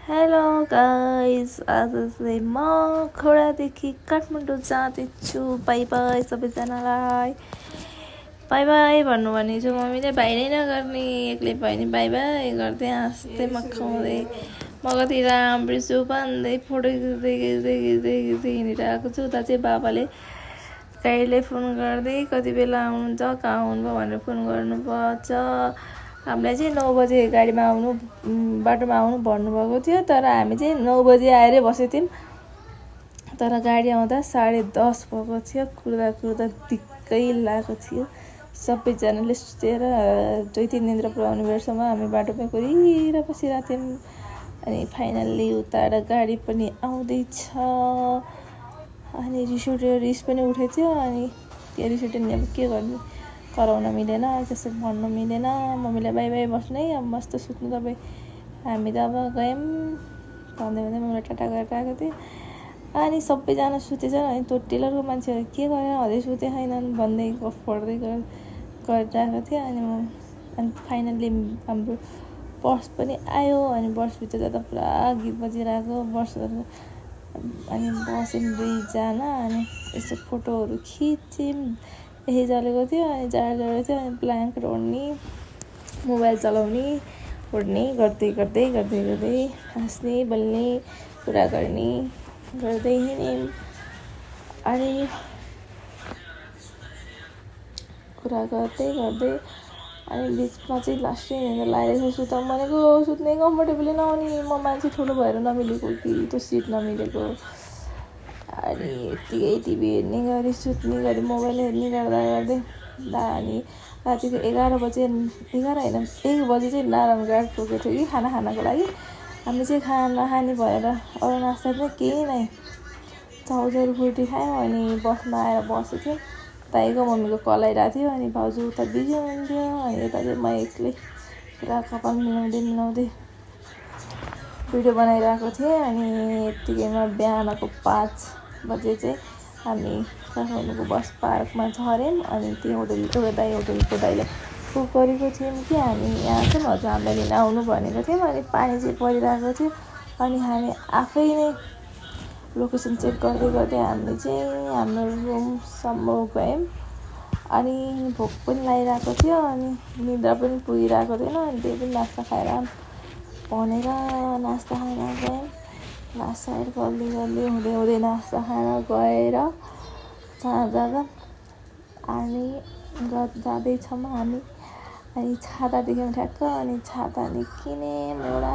Hello guys, आज चाहिँ म खोडादेखि काठमाडौँ जाँदैछु। बाई बाई सबैजनालाई। बाई बाई भन्नु भने चाहिँ मम्मीले बाई नै नगर्ने, एक्लै भयो नि बाई बाई गर्दै हाँस्दै मक्काउँदै म कति राम्रो छु भन्दै फोटो खिच्दै खिच्दै खिच्दै खिच्दै हिँडिरहेको छु। उता चाहिँ बाबाले गाडीले फोन गर्दै कति बेला आउनुहुन्छ, कहाँ आउनुभयो भनेर फोन गर्नुपर्छ। हामीलाई चाहिँ 9 बजे गाडीमा आउनु बाटोमा आउनु भन्नुभएको थियो, तर हामी चाहिँ 9 बजे आएरै बसेको थियौँ। तर गाडी आउँदा 10:30 भएको थियो। कुर्दा कुर्दा दिक्कै लागेको थियो। सबैजनाले सुतेर 2-3 निन्द्रा पुऱ्याउने बेरसम्म हामी बाटोमै कोरिएर बसिरहेको थियौँ। अनि फाइनल्ली उताबाट गाडी पनि आउँदैछ। अनि रिस पनि उठेको थियो। अनि त्यो रिस उठ्यो भने अब के गर्नु, कराउन मिलेन, त्यसो भन्नु मिलेन। मम्मीलाई बाई बाई बस्नु है, अब मस्त सुत्नु तपाईँ। हामी त अब गयौँ भन्दै भन्दै मम्मीलाई टाटा गरेर आएको थिएँ। अनि सबैजना सुतेछन्। अनि त्यो टेलरको मान्छेहरू के गरेर अझै सुते छैनन् भन्दै गफ गर्दै गरिरहेको थिएँ। अनि फाइनल्ली हाम्रो बस पनि आयो। अनि बसभित्र जाँदा पुरा गीत बजिरहेको बसहरू। अनि बस्यौँ 2जना। अनि यसो फोटोहरू खिच्यौँ। यही जलेको थियो। अनि जाडो थियो। अनि ब्ल्याङ्केट ओढ्ने, मोबाइल चलाउने, ओढ्ने गर्दै गर्दै गर्दै गर्दै हाँस्ने बोल्ने कुरा गर्ने गर्दै हिँड्यौँ। अनि कुरा गर्दै गर्दै अनि बिचमा चाहिँ लास्टै निन्द्रा लागेको सुताउँ भनेको सुत्ने कम्फर्टेबली नहुने। म मान्छे ठुलो भएर नमिलेको कि त्यो सिट नमिलेको। अनि यत्तिकै टिभी हेर्ने गरी सुत्ने गरी मोबाइल हेर्ने गर्दा गर्दै अनि रातिको 11 बजे 11 होइन 1 बजे चाहिँ नारायण घाट पुगेको थियो कि खाना खानको लागि। हामी चाहिँ खाना खाने भएर अरू नास्ता चाहिँ केही नै चाउचाउ फुर्ती खायौँ। अनि बसमा आएर बसेको थियौँ। दाइको मम्मीको कल आइरहेको थियो। अनि भाउजू उता बिजी हुनुहुन्थ्यो। अनि यता चाहिँ म एक्लै पुरा कपाल मिलाउँदै भिडियो बनाइरहेको थिएँ। अनि यत्तिकैमा बिहानको 5 बजे चाहिँ हामी काठमाडौँको बस पार्कमा झऱ्यौँ। अनि त्यो होटलको दाइले बुक गरेको थियौँ कि हामी यहाँ चाहिँ हजुर हामीलाई लिन आउनु भनेको थियौँ। अनि पानी चाहिँ परिरहेको थियो। अनि हामी आफै नै लोकेसन चेक गर्दै गर्दै हामीले चाहिँ हाम्रो रुमसम्म गयौँ। अनि भोक पनि लागिरहेको थियो। अनि निद्रा पनि पुगिरहेको थिएन। अनि त्यही पनि नास्ता खाएर भनेर नास्ता खान गयौँ। नास्ता गर्दै हुँदै नास्ता खान गएर जाँदा अनि जाँदैछौँ हामी। अनि छाता देख्यौँ ठ्याक्क। अनि छाता निस्किने एउटा